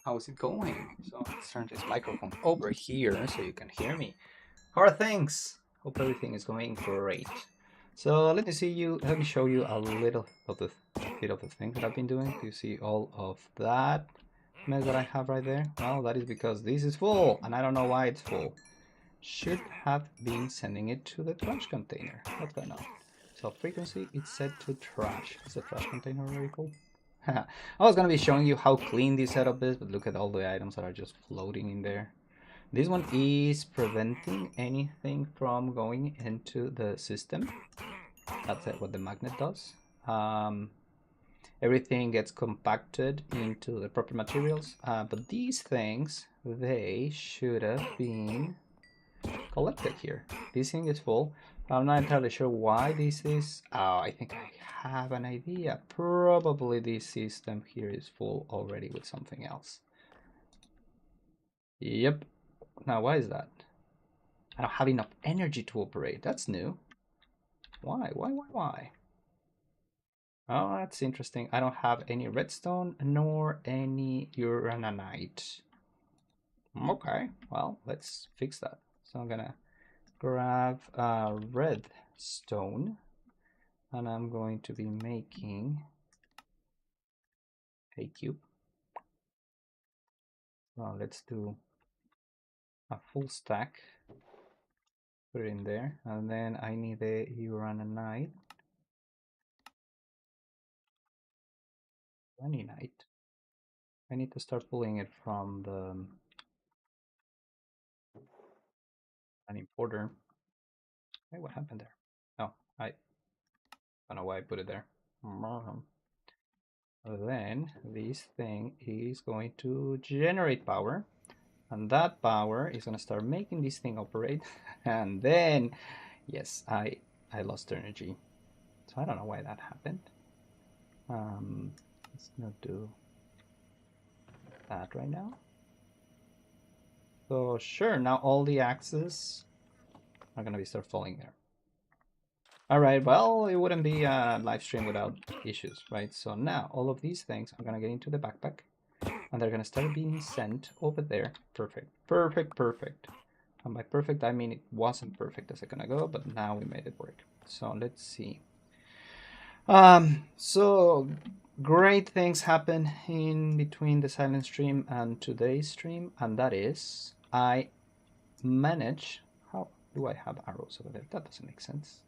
How's it going? So let's turn this microphone over here so you can hear me. How are things? Hope everything is going great. So let me show you a little of the bit of the things that I've been doing. Do you see all of that mess that I have right there? Well, that is because this is full and I don't know why it's full. Should have been sending it to the trash container. What's going on? So frequency is set to trash. Is the trash container already full? I was gonna be showing you how clean this setup is, but look at all the items that are just floating in there. This one is preventing anything from going into the system. That's what the magnet does. Everything gets compacted into the proper materials, but these things, they should have been collected here. This thing is full. I'm not entirely sure why this is. Oh, I think I have an idea. Probably this system here is full already with something else. Yep. Now, why is that? I don't have enough energy to operate. That's new. Why? Why? Oh, that's interesting. I don't have any redstone nor any uranite. Okay, well, let's fix that. So I'm gonna grab redstone and I'm going to be making a cube. Well, let's do a full stack. Put it in there, and then I need a uranite. Uranite. I need to start pulling it from an importer. Hey, what happened there? Oh, I don't know why I put it there. Then this thing is going to generate power, and that power is going to start making this thing operate. And then, yes, I lost energy, so I don't know why that happened. Let's not do that right now. So sure, now all the axes are going to be start falling there. All right, well, it wouldn't be a live stream without issues, right? So now all of these things are going to get into the backpack and they're going to start being sent over there. Perfect. And by perfect, I mean it wasn't perfect a second ago, but now we made it work. So let's see. So great things happen in between the silent stream and today's stream, and that is I manage. How do I have arrows over there? That doesn't make sense.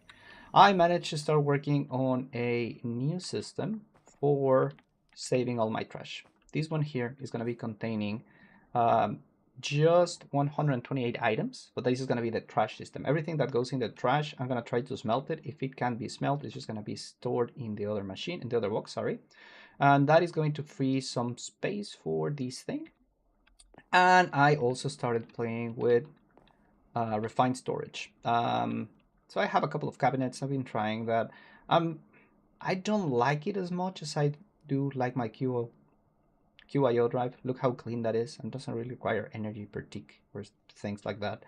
I managed to start working on a new system for saving all my trash. This one here is going to be containing just 128 items, but this is going to be the trash system. Everything that goes in the trash, I'm going to try to smelt it. If it can't be smelt, it's just going to be stored in the other machine, in the other box, sorry. And that is going to free some space for this thing. And I also started playing with refined storage. So I have a couple of cabinets. I've been trying that. I don't like it as much as I do like my QIO drive. Look how clean that is, and doesn't really require energy per tick or things like that.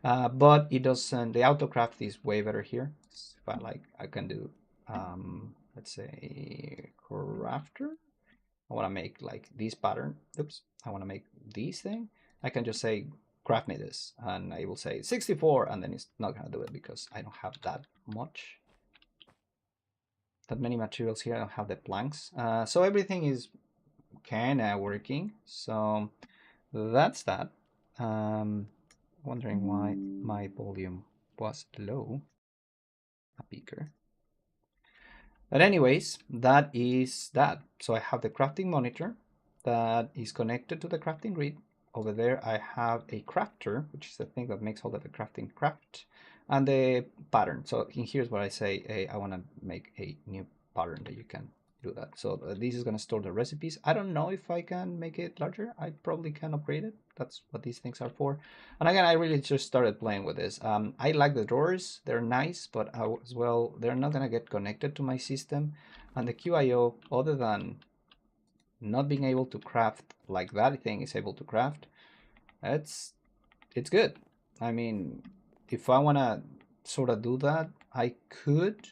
But it doesn't. The autocraft is way better here. If I like, I can do, let's say, crafter. I want to make like this pattern. Oops. I want to make this thing. I can just say craft me this, and I will say 64, and then it's not gonna do it because I don't have that many materials here. I don't have the planks, so everything is kind of working. So that's that. Wondering why my volume was low. A beaker. But anyways, that is that. So I have the crafting monitor that is connected to the crafting grid. Over there I have a crafter, which is the thing that makes all of the crafting craft, and the pattern. So in here's where I say, hey, I want to make a new pattern that you can do that. So this is going to store the recipes. I don't know if I can make it larger. I probably can upgrade it. That's what these things are for. And again, I really just started playing with this. I like the drawers. They're nice, but as well, they're not going to get connected to my system. And the QIO, other than not being able to craft like that thing is able to craft, it's good. I mean, if I want to sort of do that, I could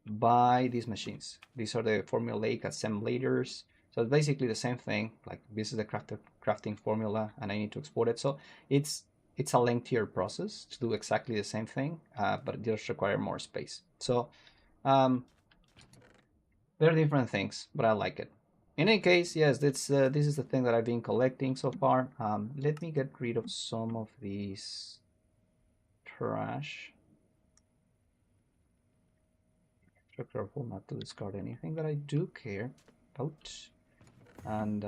buy these machines. These are the formulaic assemblators. So it's basically the same thing. Like this is the crafting formula, and I need to export it. So it's a lengthier process to do exactly the same thing, but it just requires more space. So they're different things, but I like it. In any case, yes, this is the thing that I've been collecting so far. Let me get rid of some of these trash. Extra careful not to discard anything that I do care about. And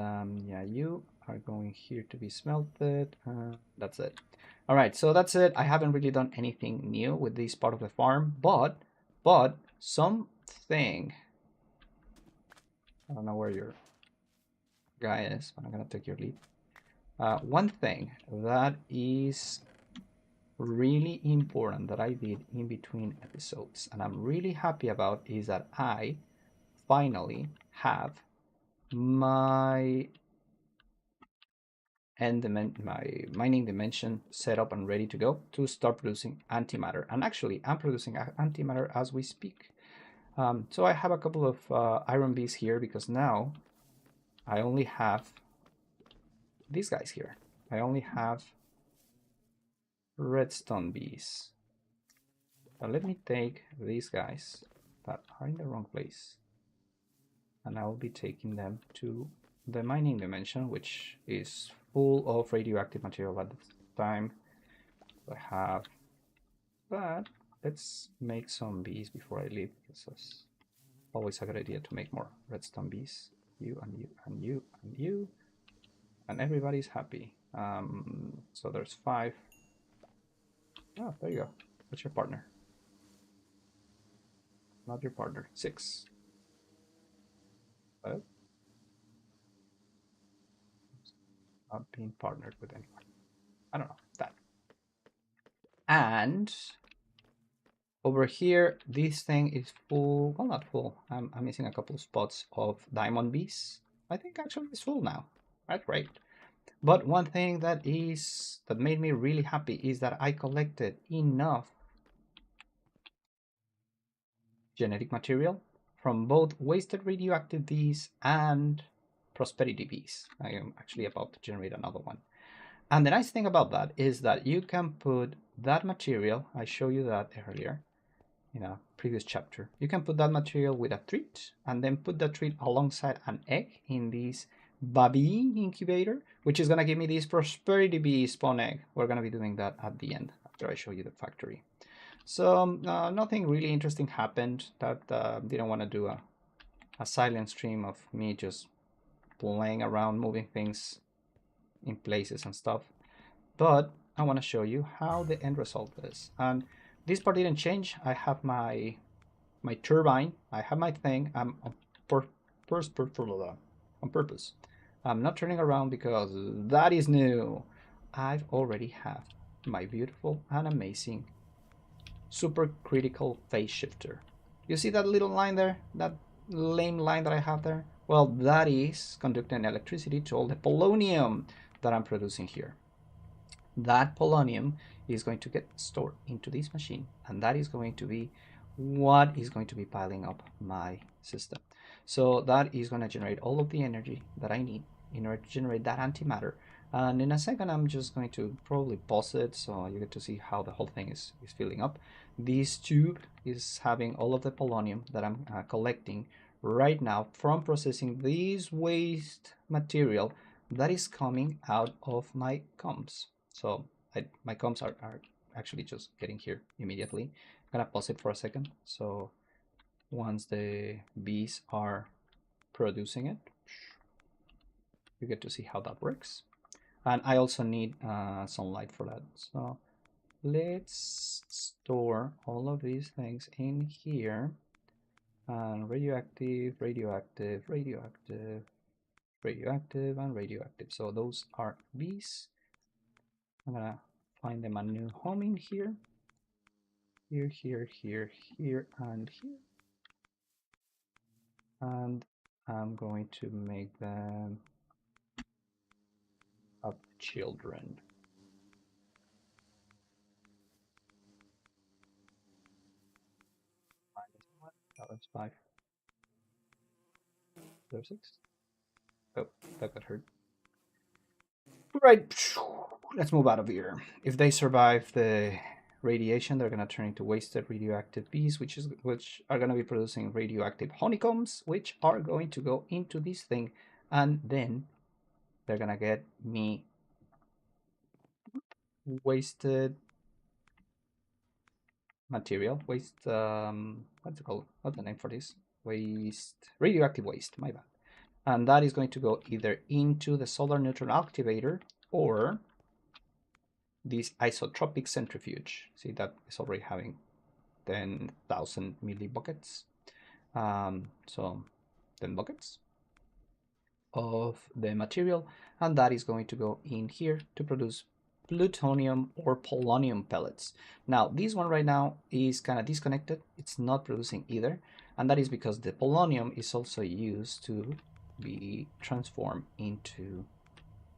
yeah, you are going here to be smelted. That's it. All right, so that's it. I haven't really done anything new with this part of the farm, but something. I don't know where your guy is, but I'm gonna take your lead. One thing that is really important that I did in between episodes, and I'm really happy about, is that I finally have my my mining dimension set up and ready to go to start producing antimatter. And actually, I'm producing antimatter as we speak. So I have a couple of iron bees here because now I only have these guys here. I only have redstone bees. Now let me take these guys that are in the wrong place, and I will be taking them to the mining dimension, which is full of radioactive material at this time. I have that. Let's make some bees before I leave, because it's always a good idea to make more redstone bees. You and you and you and you, and everybody's happy. So there's 5. Oh, there you go. What's your partner? Not your partner. 6. But not being partnered with anyone. I don't know that. And over here, this thing is full. Well, not full. I'm missing a couple of spots of diamond bees. I think actually it's full now. That's great. But one thing that made me really happy is that I collected enough genetic material from both wasted radioactive bees and prosperity bees. I am actually about to generate another one. And the nice thing about that is that you can put that material, I showed you that earlier in a previous chapter. You can put that material with a treat and then put that treat alongside an egg in this baby incubator, which is going to give me this prosperity bee spawn egg. We're going to be doing that at the end after I show you the factory. So nothing really interesting happened. That didn't want to do a silent stream of me just playing around, moving things in places and stuff. But I want to show you how the end result is. And this part didn't change. I have my turbine. I have my thing. I'm on purpose. I'm not turning around because that is new. I've already have my beautiful and amazing super critical phase shifter. You see that little line there? That lame line that I have there? Well, that is conducting electricity to all the polonium that I'm producing here. That polonium is going to get stored into this machine, and that is going to be what is going to be piling up my system. So that is going to generate all of the energy that I need in order to generate that antimatter. And in a second, I'm just going to probably pause it so you get to see how the whole thing is filling up. This tube is having all of the polonium that I'm collecting right now from processing this waste material that is coming out of my comps. So my comps are actually just getting here immediately. I'm gonna pause it for a second. So once the bees are producing it, you get to see how that works. And I also need sunlight for that. So let's store all of these things in here. And radioactive, radioactive, radioactive, radioactive, and radioactive. So those are bees. I'm gonna find them a new home in here. Here, here, here, here, and here. And I'm going to make them up children. Minus 1, that was 5. 6. That got hurt. Right, let's move out of here. If they survive the radiation, they're gonna turn into wasted radioactive bees, which are gonna be producing radioactive honeycombs, which are going to go into this thing, and then they're gonna get me wasted material, what's it called? What's the name for this? Radioactive waste, my bad. And that is going to go either into the solar neutron activator or this isotropic centrifuge. See, that is already having 10,000 millibuckets. So 10 buckets of the material, and that is going to go in here to produce plutonium or polonium pellets. Now, this one right now is kind of disconnected. It's not producing either, and that is because the polonium is also used to be transformed into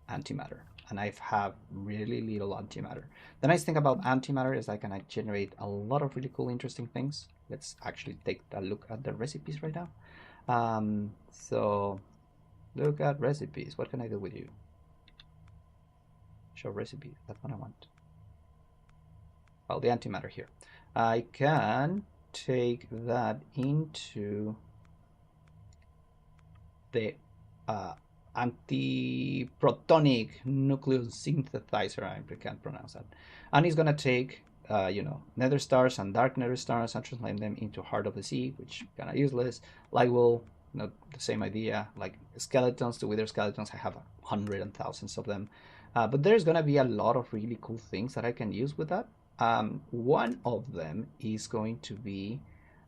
antimatter, and I have really little antimatter. The nice thing about antimatter is I can generate a lot of really cool, interesting things. Let's actually take a look at the recipes right now. So look at recipes. What can I do with you? Show recipe. That's what I want. Well, the antimatter here. I can take that into the antiprotonic nucleus synthesizer. I can't pronounce that. And it's gonna take nether stars and dark nether stars and translate them into heart of the sea, which kind of useless. Light wool, not the same idea. Like skeletons to wither skeletons, I have 100 and thousands of them. But there's gonna be a lot of really cool things that I can use with that. One of them is going to be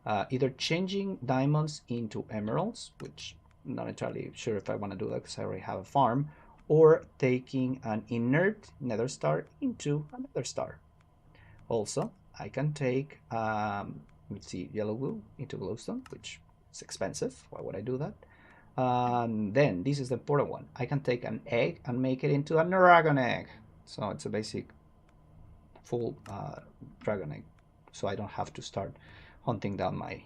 either changing diamonds into emeralds, which I'm not entirely sure if I want to do that because I already have a farm, or taking an inert nether star into a nether star. Also, I can take, let's see, yellow wool into glowstone, which is expensive. Why would I do that? Then, this is the important one. I can take an egg and make it into a dragon egg. So it's a basic full dragon egg. So I don't have to start hunting down my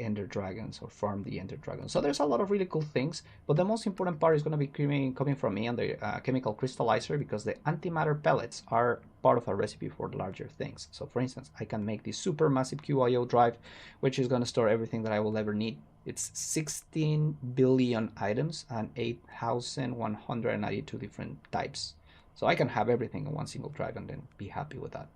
ender dragons or farm the ender dragons. So there's a lot of really cool things, but the most important part is going to be coming from me on the chemical crystallizer, because the antimatter pellets are part of a recipe for larger things. So for instance, I can make this super massive QIO drive, which is going to store everything that I will ever need. It's 16 billion items and 8,192 different types. So I can have everything in one single drive and then be happy with that.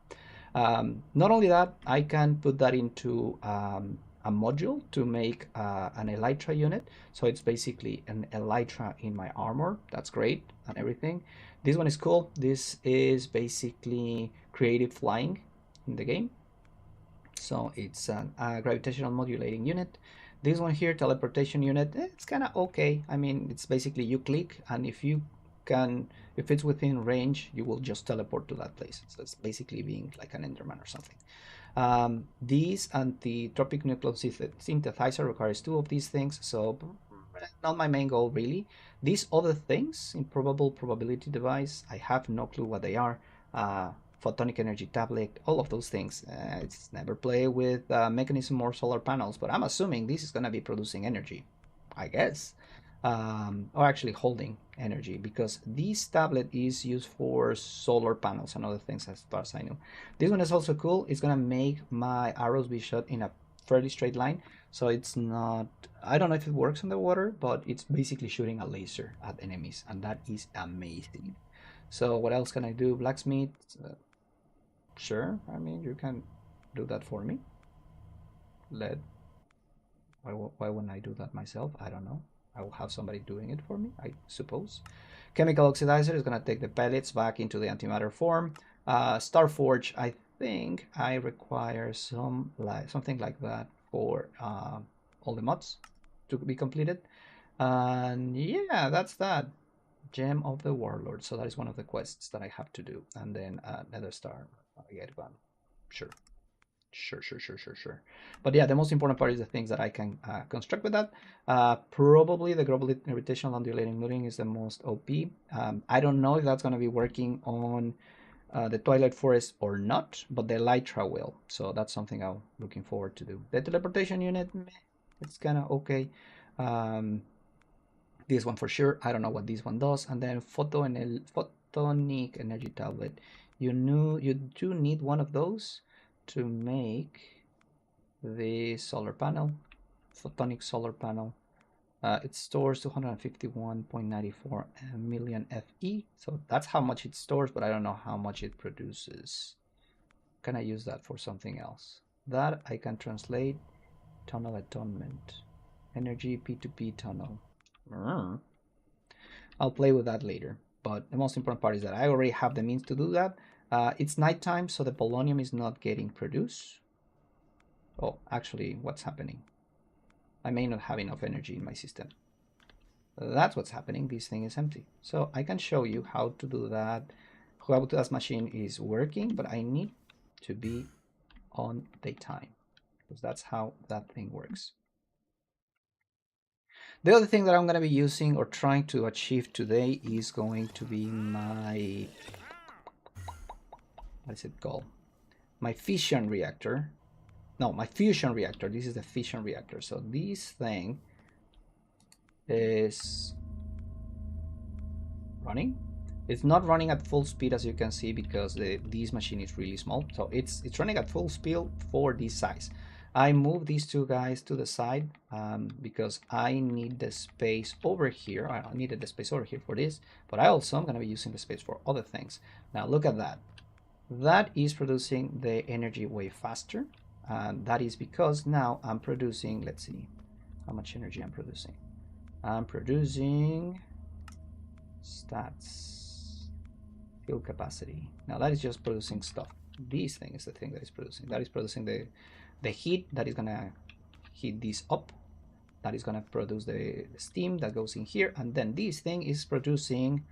Not only that, I can put that into a module to make an elytra unit. So it's basically an elytra in my armor. That's great and everything. This one is cool. This is basically creative flying in the game. So it's a gravitational modulating unit. This one here, teleportation unit, it's kind of okay. I mean, it's basically you click, and if it's within range, you will just teleport to that place. So it's basically being like an Enderman or something. This anti-tropic nucleus synthesizer requires 2 of these things, so not my main goal really. These other things, improbable probability device, I have no clue what they are. Photonic energy tablet, all of those things. It's never play with mechanism or solar panels, but I'm assuming this is going to be producing energy, I guess. Or actually holding energy, because this tablet is used for solar panels and other things as far as I know. This one is also cool. It's gonna make my arrows be shot in a fairly straight line, so it's not, I don't know if it works in the water, but it's basically shooting a laser at enemies, and that is amazing. So what else can I do? Blacksmith, sure, I mean, you can do that for me. Lead, why wouldn't I do that myself? I don't know. I will have somebody doing it for me, I suppose. Chemical oxidizer is going to take the pellets back into the antimatter form. Starforge, I think I require something like that for all the mods to be completed. And yeah, that's that. Gem of the Warlord. So that is one of the quests that I have to do. And then Nether Star. I get one. Sure. Sure. But yeah, the most important part is the things that I can construct with that. Probably the gravitational undulating looting is the most OP. I don't know if that's going to be working on the Twilight Forest or not, but the Elytra will. So that's something I'm looking forward to do. The teleportation unit, it's kind of okay. This one for sure. I don't know what this one does. And then photonic energy tablet. You do need one of those to make the solar panel, photonic solar panel. It stores 251.94 million FE. So that's how much it stores, but I don't know how much it produces. Can I use that for something else? That I can translate tunnel atonement, energy P2P tunnel. I'll play with that later. But the most important part is that I already have the means to do that. It's nighttime, so the polonium is not getting produced. Oh, actually, what's happening? I may not have enough energy in my system. That's what's happening. This thing is empty. So I can show you how to do that, how that machine is working, but I need to be on daytime because that's how that thing works. The other thing that I'm going to be using or trying to achieve today is going to be my, what is it called? My fission reactor. No, my fusion reactor. This is the fission reactor. So this thing is running. It's not running at full speed, as you can see, because this machine is really small. So it's running at full speed for this size. I move these two guys to the side because I need the space over here. I needed the space over here for this, but I also am going to be using the space for other things. Now look at that. That is producing the energy way faster. And that is because now I'm producing, let's see how much energy I'm producing. I'm producing stats, fuel capacity. Now that is just producing stuff. This thing is the thing that is producing. That is producing the heat that is gonna heat this up. That is gonna produce the steam that goes in here. And then this thing is producing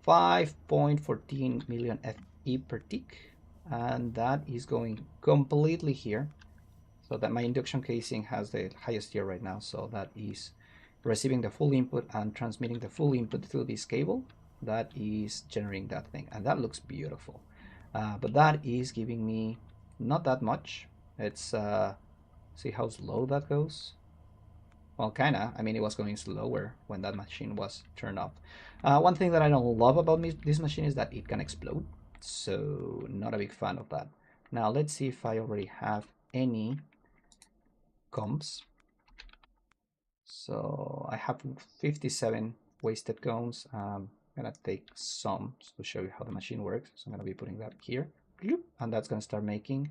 5.14 million FE per tick. And that is going completely here. So that my induction casing has the highest tier right now. So that is receiving the full input and transmitting the full input through this cable. That is generating that thing. And that looks beautiful. But that is giving me not that much. It's, see how slow that goes? Well, kinda. I mean, it was going slower when that machine was turned off. One thing that I don't love about this machine is that it can explode. So not a big fan of that. Now let's see if I already have any comps. So I have 57 wasted cones. I'm gonna take some to show you how the machine works. So I'm gonna be putting that here, and that's gonna start making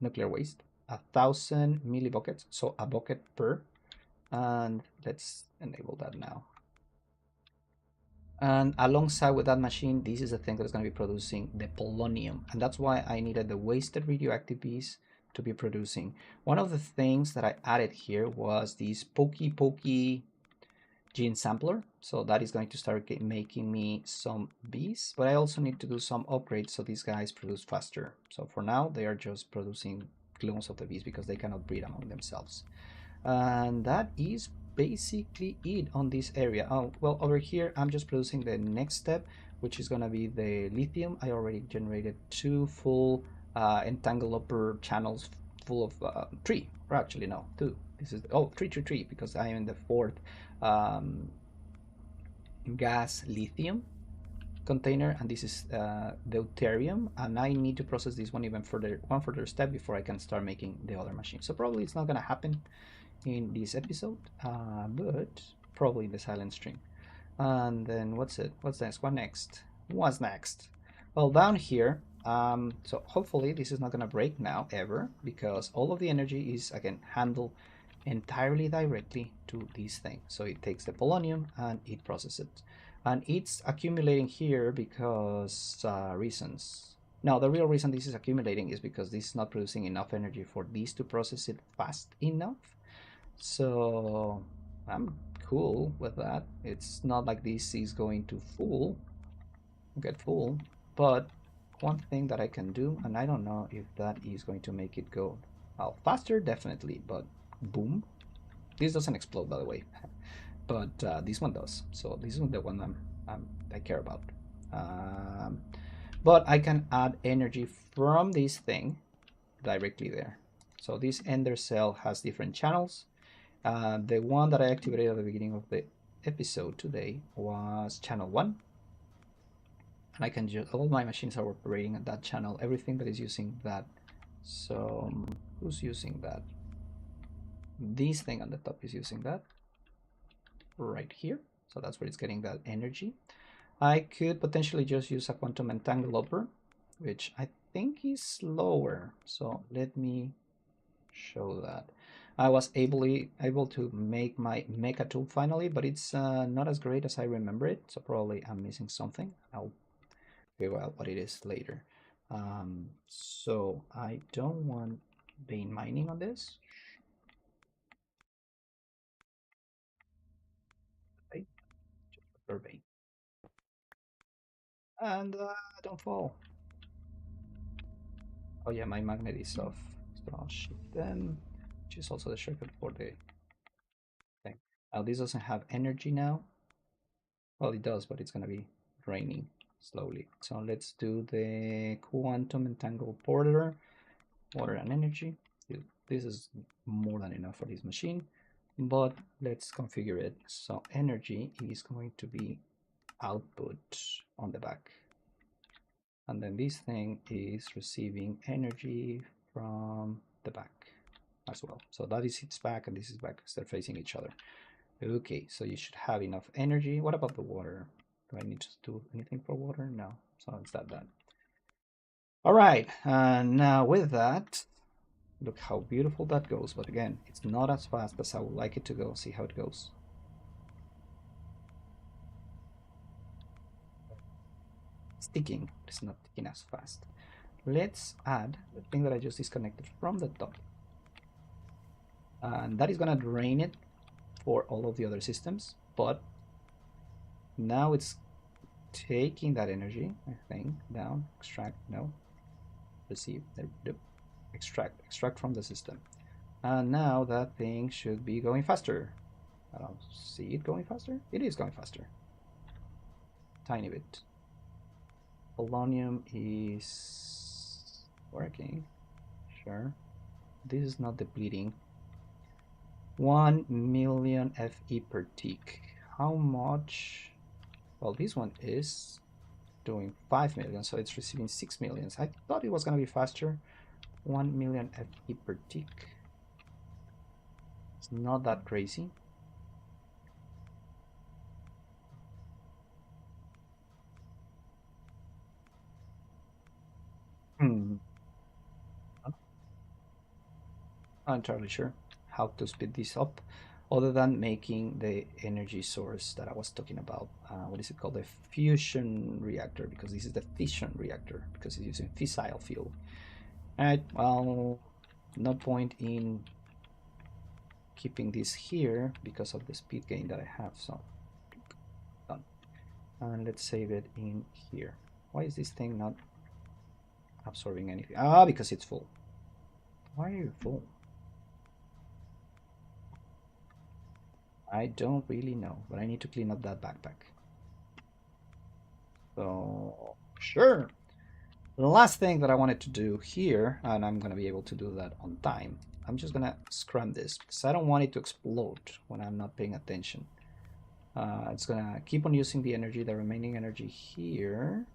nuclear waste, 1,000 millibuckets, so a bucket per. And let's enable that now. And alongside with that machine, this is the thing that is going to be producing the polonium. And that's why I needed the wasted radioactive bees to be producing. One of the things that I added here was this pokey gene sampler. So that is going to start making me some bees. But I also need to do some upgrades so these guys produce faster. So for now, they are just producing clones of the bees because they cannot breed among themselves. And that is basically it on this area. Oh, well, over here I'm just producing the next step, which is gonna be the lithium. I already generated 2 full entangloper channels full of 3, or actually no, 2. This is three because I am in the 4th gas lithium container, and this is deuterium, and I need to process this one further step before I can start making the other machine. So probably it's not gonna happen in this episode, but probably in the silent stream. And then what's next? What's next? Well, down here, so hopefully this is not gonna break now ever, because all of the energy is again handled entirely directly to this thing. So it takes the polonium and it processes it, and it's accumulating here because reasons. Now the real reason this is accumulating is because this is not producing enough energy for this to process it fast enough. So I'm cool with that. It's not like this is going to get full, but one thing that I can do, and I don't know if that is going to make it go faster, definitely, but boom. This doesn't explode, by the way, but this one does. So this is the one I care about. But I can add energy from this thing directly there. So this ender cell has different channels. The one that I activated at the beginning of the episode today was channel 1. And I can just, all my machines are operating at that channel, everything that is using that. So who's using that? This thing on the top is using that right here. So that's where it's getting that energy. I could potentially just use a quantum entangler, which I think is slower. So let me show that. I was able to make my mecha tool finally, but it's not as great as I remember it. So probably I'm missing something. I'll figure out what it is later. So I don't want vein mining on this. Okay, just for vein. And don't fall. Oh yeah, my magnet is off. So I'll shift them, which is also the shortcut for the thing. Now this doesn't have energy now. Well, it does, but it's gonna be draining slowly. So let's do the quantum entangled porter, water and energy. This is more than enough for this machine, but let's configure it. So energy is going to be output on the back. And then this thing is receiving energy from the back as well. So that is its back and this is back. They're facing each other. Okay, so you should have enough energy. What about the water? Do I need to do anything for water? No. So it's that. All right, now with that, look how beautiful that goes. But again, it's not as fast as I would like it to go. See how it goes. It's ticking, but it's not ticking as fast. Let's add the thing that I just disconnected from the top. And that is gonna drain it for all of the other systems, but now it's taking that energy, I think, down, extract, no, receive, extract from the system. And now that thing should be going faster. I don't see it going faster. It is going faster. Tiny bit. Polonium is working. Sure. This is not depleting. 1 million FE per tick. How much? Well, this one is doing 5 million, so it's receiving 6 millions. I thought it was going to be faster. 1 million FE per tick. It's not that crazy. I'm not entirely sure how to speed this up, other than making the energy source that I was talking about. What is it called? The fusion reactor, because this is the fission reactor, because it's using fissile fuel. All right, well, no point in keeping this here because of the speed gain that I have. So done. And let's save it in here. Why is this thing not absorbing anything? Ah, because it's full. Why are you full? I don't really know, but I need to clean up that backpack. So sure. The last thing that I wanted to do here, and I'm going to be able to do that on time, I'm just going to scram this because I don't want it to explode when I'm not paying attention. It's going to keep on using the energy, the remaining energy here,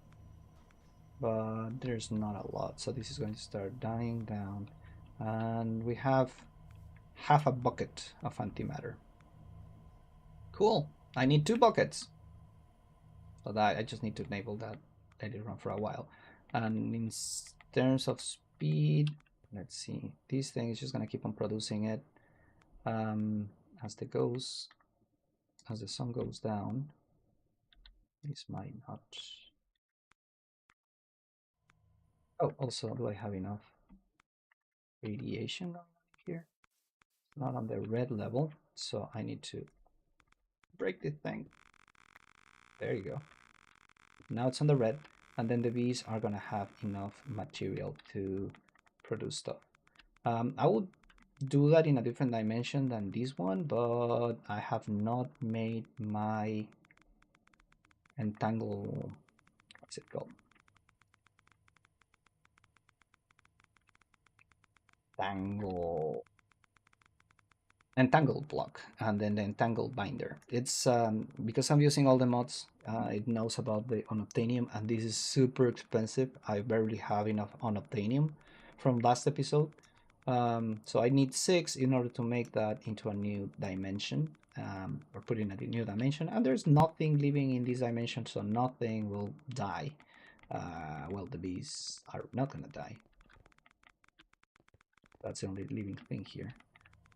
but there's not a lot. So this is going to start dying down, and we have half a bucket of antimatter. Cool. I need 2 buckets. So that I just need to enable that, let it run for a while. And in terms of speed, let's see, this thing is just gonna keep on producing it as the sun goes down. This might not. Oh, also, do I have enough radiation here? Not on the red level, so I need to break this thing. There you go. Now it's on the red, and then the bees are gonna have enough material to produce stuff. I would do that in a different dimension than this one, but I have not made my entangle, what's it called? Tangle entangled block and then the entangled binder. It's because I'm using all the mods, it knows about the unobtainium, and this is super expensive. I barely have enough unobtainium from last episode, so I need 6 in order to make that into a new dimension, or put in a new dimension, and there's nothing living in this dimension, so nothing will die. Well, the bees are not gonna die. That's the only living thing here.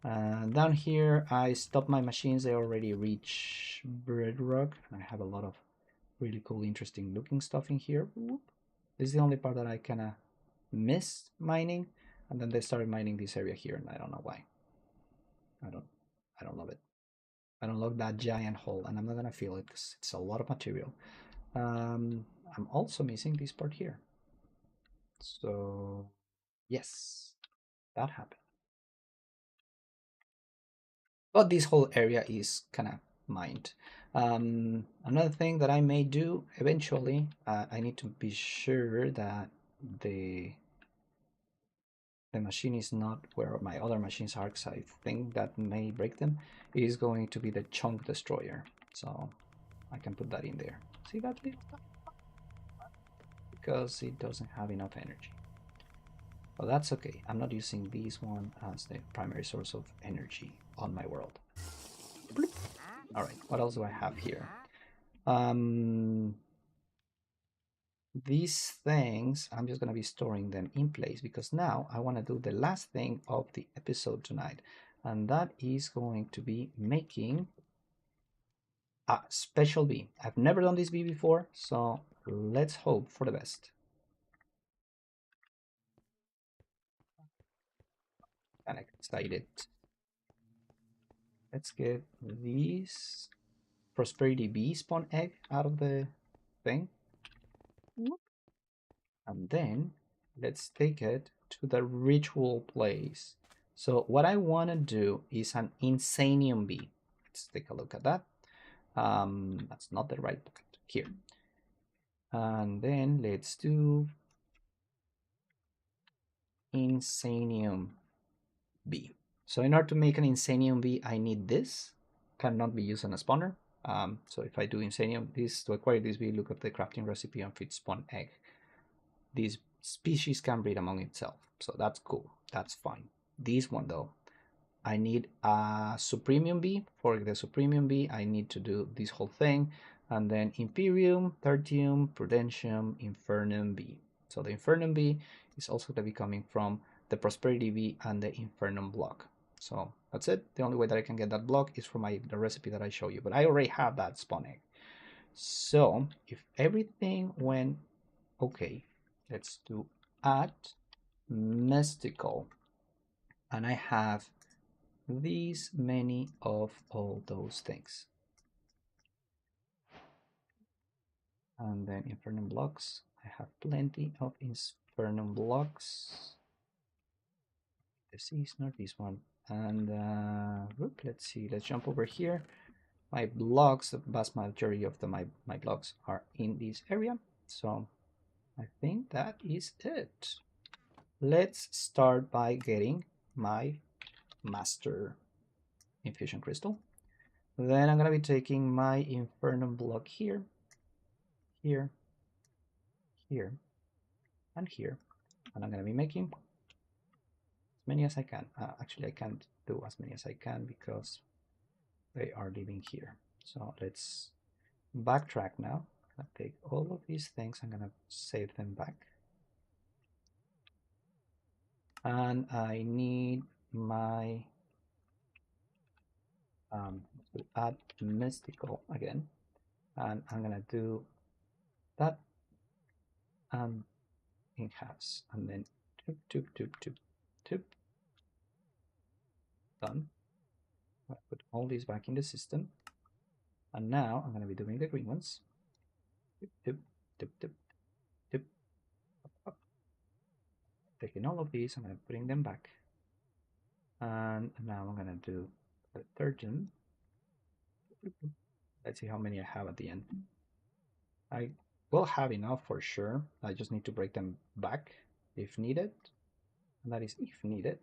Down here, I stopped my machines. They already reach bedrock. I have a lot of really cool, interesting looking stuff in here. Whoop. This is the only part that I kind of missed mining. And then they started mining this area here, and I don't know why. I don't love it. I don't love that giant hole, and I'm not gonna feel it because it's a lot of material. I'm also missing this part here. So yes, that happened. But this whole area is kind of mined. Another thing that I may do eventually, I need to be sure that the machine is not where my other machines are, because I think that may break them, is going to be the chunk destroyer. So I can put that in there. See that little stuff? Because it doesn't have enough energy. But that's okay. I'm not using this one as the primary source of energy on my world. All right, what else do I have here? These things, I'm just going to be storing them in place because now I want to do the last thing of the episode tonight. And that is going to be making a special bee. I've never done this bee before, so let's hope for the best. Kind of excited. Let's get these prosperity bee spawn egg out of the thing. And then let's take it to the ritual place. So what I want to do is an insanium bee. Let's take a look at that. That's not the right bucket here. And then let's do insanium bee. So in order to make an insanium bee, I need this. Cannot be used on a spawner. So if I do insanium, this to acquire this bee, look at the crafting recipe and fit spawn egg. These species can breed among itself, so that's cool. That's fine. This one though, I need a supremium bee. For the supremium bee, I need to do this whole thing, and then Imperium, Tertium, Prudentium, Infernum bee. So the Infernum bee is also going to be coming from the Prosperity bee and the Infernum block. So that's it. The only way that I can get that block is from the recipe that I show you, but I already have that spawn egg. So if everything went okay, let's do add mystical, and I have these many of all those things. And then infernum blocks, I have plenty of infernum blocks. This is not this one. And let's see, let's jump over here. My blocks, the vast majority of my blocks are in this area, so I think that is it. Let's start by getting my master infusion crystal. Then I'm gonna be taking my infernum block here, here, here, and here, and I'm gonna be making as many as I can. Actually, I can't do as many as I can because they are living here. So let's backtrack now. I'm gonna take all of these things. I'm gonna save them back, and I need my to add mystical again, and I'm gonna do that in halves, and then tip, done. I put all these back in the system, and now I'm gonna be doing the green ones. Tip, tip, tip, tip, up. Taking all of these, I'm gonna bring them back, and now I'm gonna do the third gem. Let's see how many I have at the end. I will have enough for sure. I just need to break them back if needed, and that is if needed.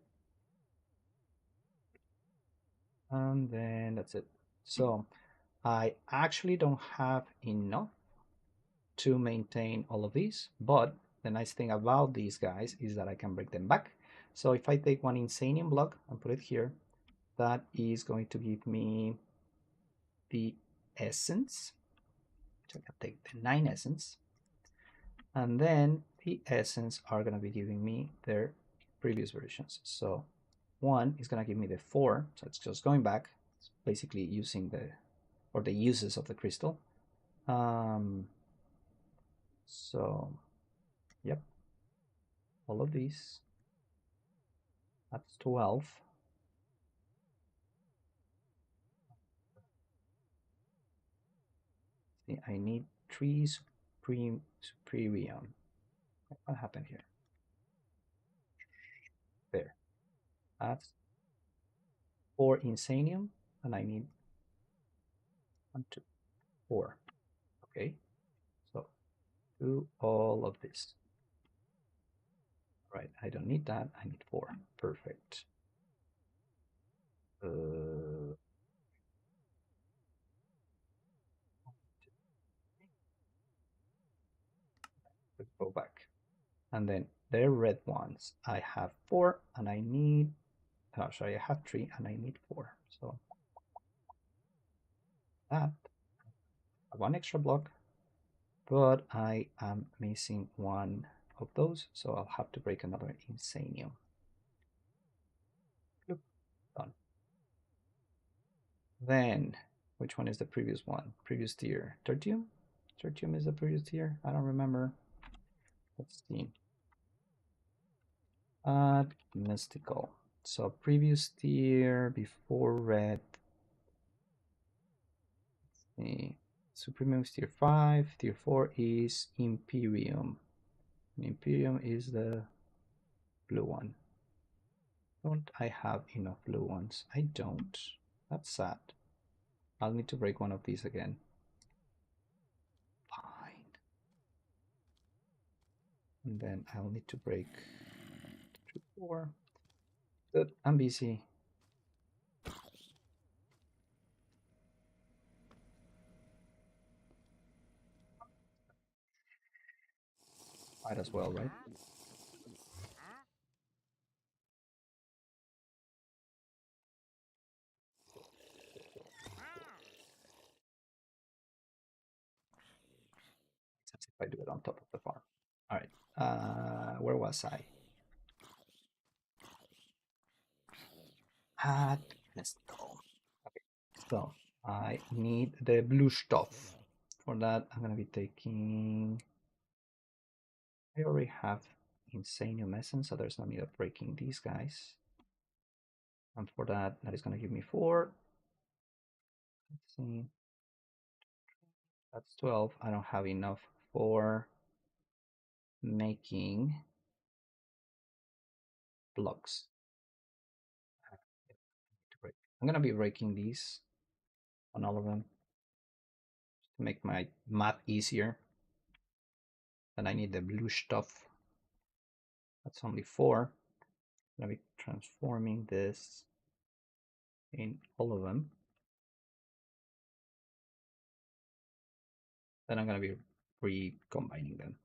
And then that's it. So I actually don't have enough to maintain all of these, but the nice thing about these guys is that I can break them back. So if I take one Insanium block and put it here, that is going to give me the essence. So I can take the 9 essence, and then the essence are going to be giving me their previous versions. So one is going to give me the 4, so it's just going back. It's basically using the uses of the crystal. So yep, all of these. That's 12. See, I need 3 Supremium. What happened here? There. That's 4 Insanium, and I need 1, 2, 4. Okay, so do all of this. Right, I don't need that. I need 4. Perfect. Let's go back. And then the red ones, I have 4, and I need. Oh, sorry, I have 3, and I need 4. So that 1 extra block, but I am missing 1 of those, so I'll have to break another Insanium. Done. Then, which one is the previous one? Previous tier. Tertium? Tertium is the previous tier? I don't remember. Let's see. Mystical. So previous tier before red. The Supremium is tier 5. Tier 4 is Imperium. Imperium is the blue one. Don't I have enough blue ones? I don't. That's sad. I'll need to break one of these again. Fine. And then I'll need to break 2, 4. Good. I'm busy. Might as well, right? Except if I do it on top of the farm. All right. Where was I? Let's go. Okay. So I need the blue stuff. For that, I'm gonna be taking. I already have Insanium Essence, so there's no need of breaking these guys. And for that, that is gonna give me 4. Let's see. That's 12. I don't have enough for making blocks. I'm gonna be breaking these on all of them to make my math easier. Then I need the blue stuff. That's only 4. I'm gonna be transforming this in all of them. Then I'm gonna be recombining them.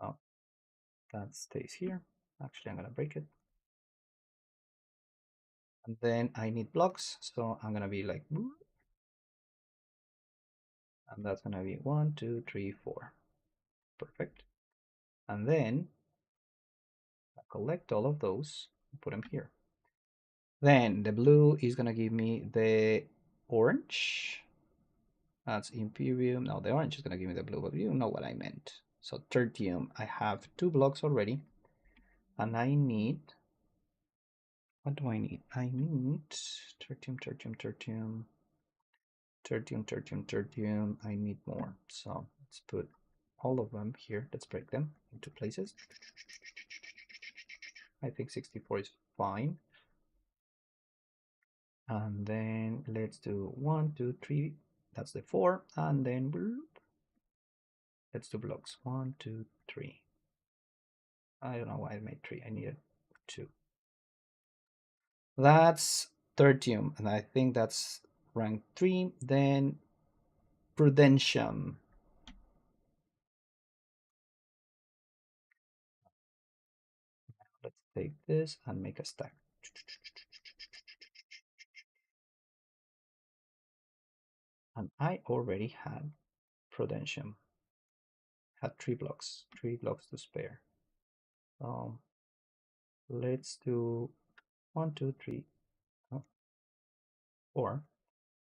Oh, that stays here. Actually, I'm gonna break it. And then I need blocks, so I'm gonna be like, and that's gonna be 1, 2, 3, 4. Perfect. And then I collect all of those and put them here. Then the blue is gonna give me the orange. That's Imperium. No, the orange is gonna give me the blue, but you know what I meant. So tertium, I have 2 blocks already, and I need. What do I need? I need tertium, tertium, tertium, tertium, tertium, tertium. I need more. So let's put all of them here. Let's break them into places. I think 64 is fine. And then let's do 1, 2, 3. That's the 4. And then let's do blocks. 1, 2, 3. I don't know why I made 3. I needed 2. That's tertium, and I think that's rank 3. Then prudentium. Let's take this and make a stack. And I already had prudentium. Had 3 blocks, 3 blocks to spare. Let's do 1, 2, 3, 4.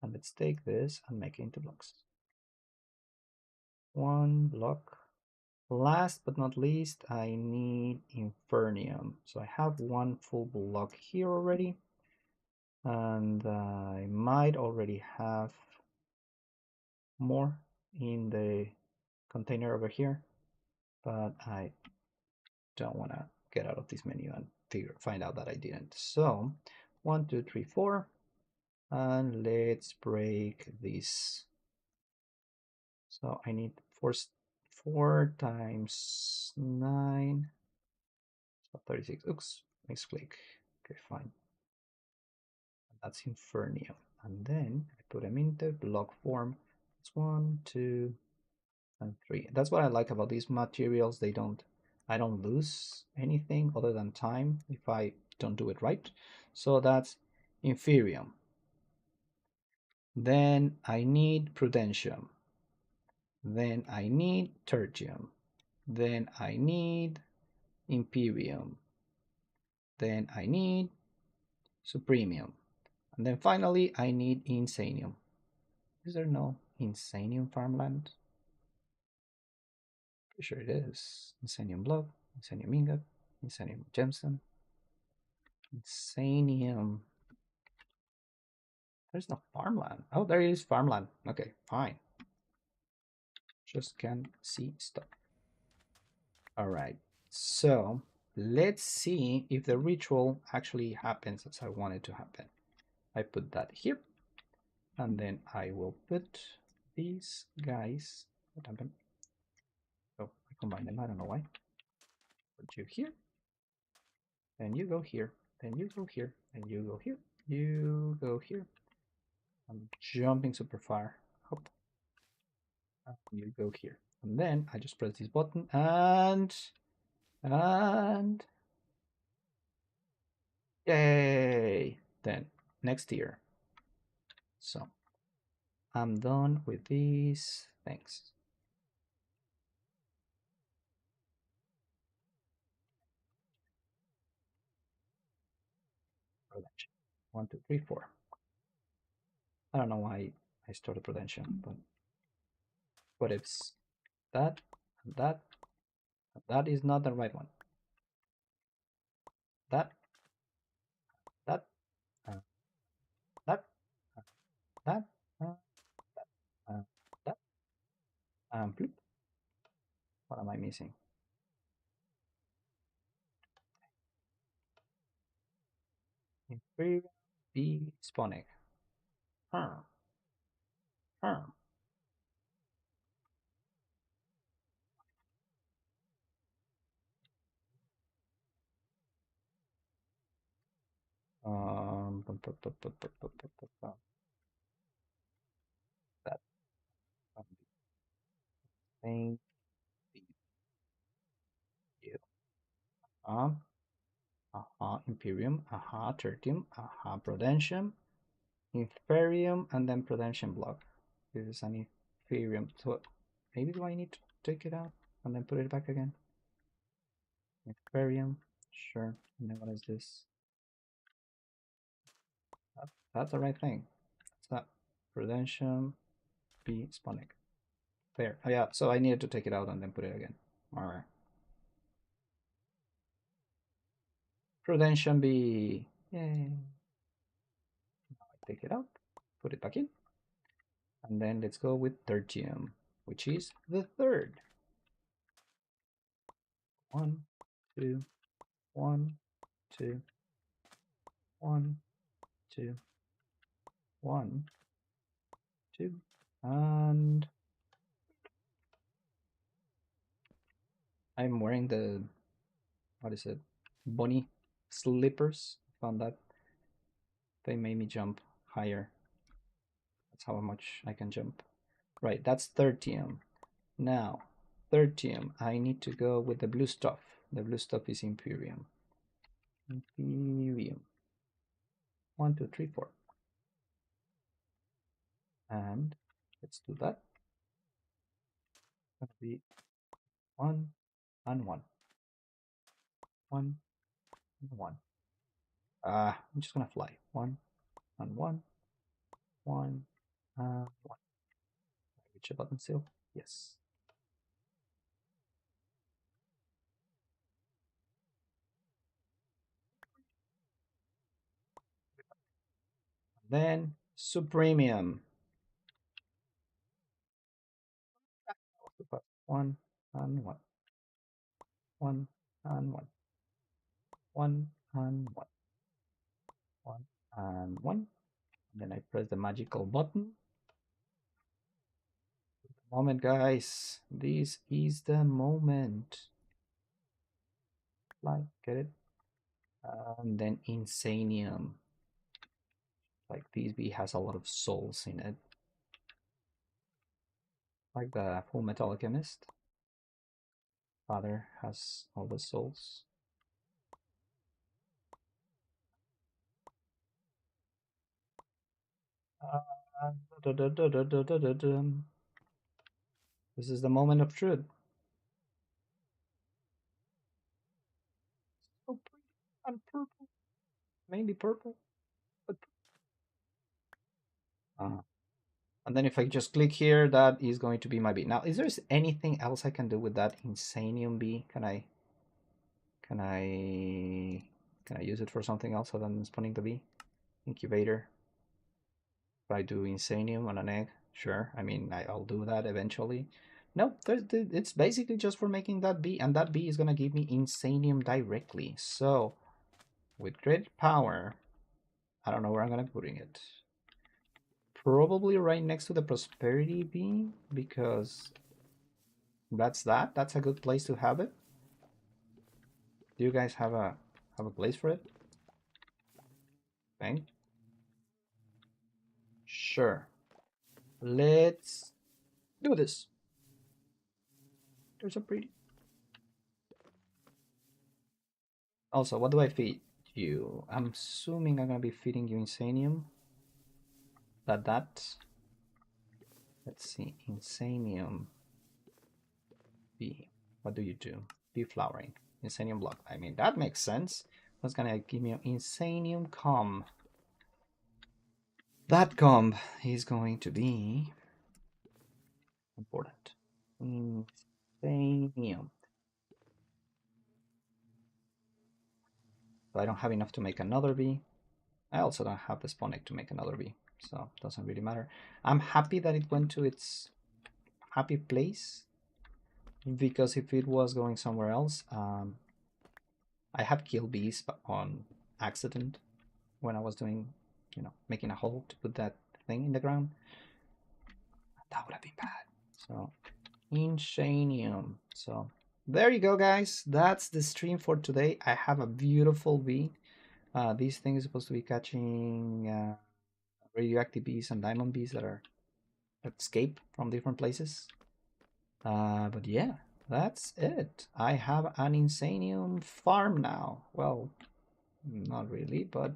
And let's take this and make it into blocks. 1 block. Last but not least, I need infernium. So I have 1 full block here already. And I might already have more in the container over here, but I don't want to get out of this menu and find out that I didn't. So 1, 2, 3, 4, and let's break this. So I need 4 times 9, so 36. Oops, misclick. Okay, fine. And that's infernium. And then I put them into block form. It's 1, 2, and 3. That's what I like about these materials. I don't lose anything other than time if I don't do it right. So that's inferium. Then I need prudentium. Then I need tertium. Then I need imperium. Then I need supremium. And then finally I need insanium. Is there no insanium farmland? Pretty sure it is. Insanium block, insanium ingot, insanium gemstone, insanium. There's no farmland. Oh, there is farmland. Okay, fine. Just can't see stuff. All right, so let's see if the ritual actually happens as I want it to happen. I put that here, and then I will put these guys. What happened? Oh, I combined them. I don't know why. Put you here, then you go here, then you go here, and you go here, you go here. I'm jumping super far. Hop. And you go here, and then I just press this button and yay! Then next tier. So I'm done with these things. Production. 1, 2, 3, 4. I don't know why I started production, but what it's that and that. That is not the right one. That, that, uh, that, that, uh, that, that, bloop. What am I missing? Imperial B Sponic. Huh. Huh. Bum, bum, bum, bum, bum, bum, bum, bum, bum. That thing. You. Imperium. Tertium. Prudentium. Inferium, and then prudentium block. This is an inferium. So maybe do I need to take it out and then put it back again? Inferium. Sure. And then what is this? That's the right thing. It's that. Prudentium B Sponic. There. Oh yeah, so I needed to take it out and then put it again. Alright. Prudentium B. Yay. Now I take it out, put it back in. And then let's go with tertium, which is the third. 1, 2, 1, 2, 1, 2, 1, 2, and I'm wearing the what is it? Bunny slippers. Found that. They made me jump higher. That's how much I can jump. Right, that's tertium. Now, tertium, I need to go with the blue stuff. The blue stuff is Imperium. Imperium. 1, 2, 3, 4. And let's do that. Gonna be 1 and 1. 1 and 1. I'm just gonna fly. 1 and 1. 1 and 1. Reach a button still? Yes. Then Supremium. 1 and 1. 1 and 1. 1 and 1. 1 and 1. And then I press the magical button. Moment, guys. This is the moment. Like, get it? And then Insanium. Like, this bee has a lot of souls in it. Like the Full Metal Alchemist. Father has all the souls. This is the moment of truth. So pretty and purple. Mainly purple. But and then if I just click here, that is going to be my bee. Now, is there anything else I can do with that Insanium bee? Can I use it for something else other than spawning the bee? Incubator. If I do Insanium on an egg, sure. I mean, I'll do that eventually. Nope, it's basically just for making that bee, and that bee is gonna give me Insanium directly. So, with great power, I don't know where I'm gonna be putting it. Probably right next to the Prosperity bee, because that's a good place to have it. Do you guys have a place for it? Bang. Sure. Let's do this. There's a pretty. Also, what do I feed you? I'm assuming I'm gonna be feeding you Insanium. That. Let's see, Insanium. B. What do you do? Bee flowering. Insanium block. I mean, that makes sense. What's gonna give me an Insanium comb? That comb is going to be important. Insanium. So I don't have enough to make another bee. I also don't have the spawn egg to make another bee, so it doesn't really matter. I'm happy that it went to its happy place, because if it was going somewhere else, I had killed bees on accident when I was doing, making a hole to put that thing in the ground. That would have been bad. So, Insanium. So, there you go, guys. That's the stream for today. I have a beautiful bee. This thing is supposed to be catching radioactive bees and diamond bees that escape from different places. But yeah, that's it. I have an Insanium farm now. Well, not really, but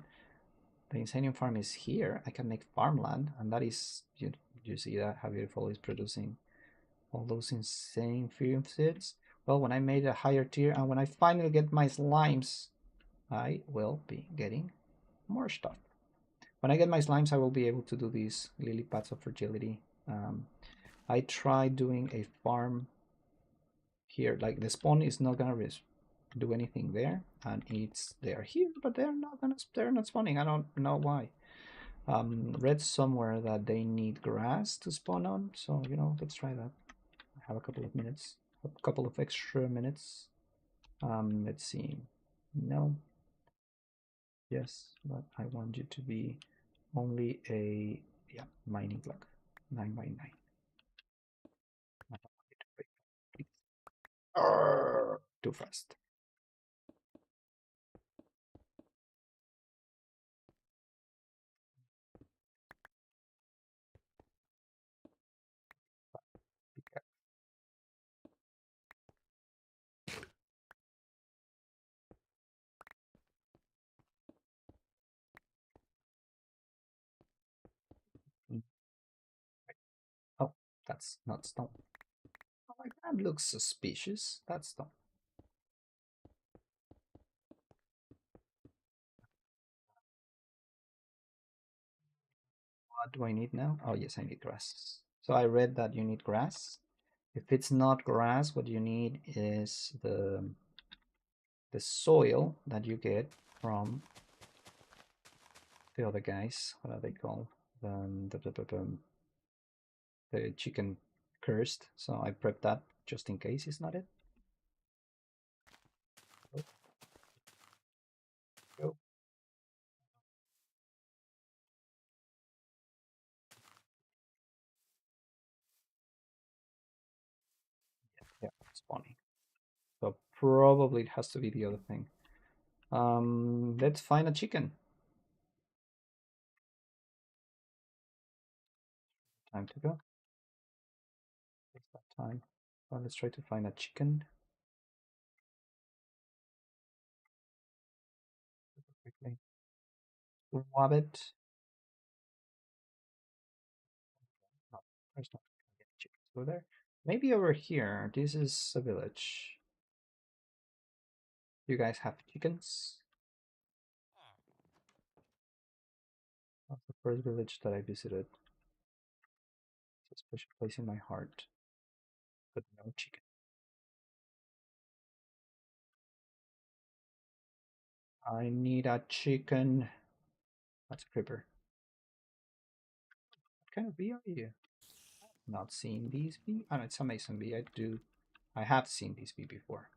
the Insanium farm is here. I can make farmland, and that is, you see that, how beautiful it's producing all those insane Fume seeds. Well, when I made a higher tier, and when I finally get my slimes, I will be getting more stuff. When I get my slimes, I will be able to do these lily pads of fertility. I tried doing a farm here. Like, the spawn is not gonna do anything there, and they're here, but they're not spawning. I don't know why. Read somewhere that they need grass to spawn on, so let's try that. I have a couple of minutes, a couple of extra minutes. Let's see. No. Yes, but I want you to be only a mining block, 9 by 9. Too fast. That's not stone. Oh, like that looks suspicious. That's stone. What do I need now? Oh yes, I need grass. So I read that you need grass. If it's not grass, what you need is the soil that you get from the other guys. What are they called? The chicken cursed. So I prepped that just in case it's not it. Go. Yeah, spawning. So probably it has to be the other thing. Let's find a chicken. Time to go. What's that time? Well, let's try to find a chicken. Quickly. Wabbit. No, there's not any chickens over there. Maybe over here. This is a village. You guys have chickens? That's the first village that I visited. It's a special place in my heart. But no chicken. I need a chicken. That's a creeper. What kind of bee are you? Not seen these bee. Oh, no, it's a mason bee. I have seen these bee before.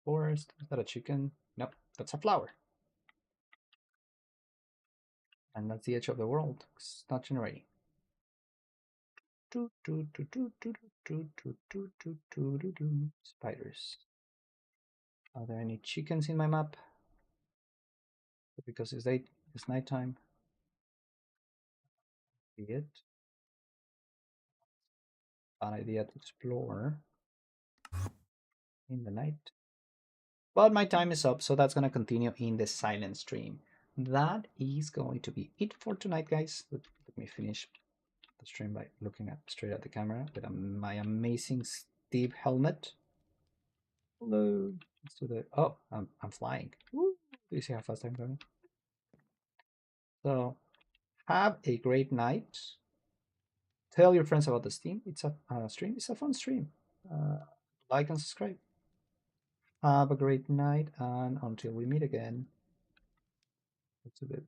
Forest. Is that a chicken? Nope, that's a flower. And that's the edge of the world. It's not generating. Spiders. Are there any chickens in my map? Because it's nighttime. Be it. Bad idea to explore in the night. But my time is up, so that's gonna continue in the silent stream. That is going to be it for tonight, guys. Let me finish the stream by looking straight at the camera with my amazing Steve helmet. Hello. Let's do the. Oh, I'm flying. Woo. Do you see how fast I'm going? So have a great night. Tell your friends about the stream. It's a stream. It's a fun stream. Like and subscribe. Have a great night, and until we meet again. That's a bit.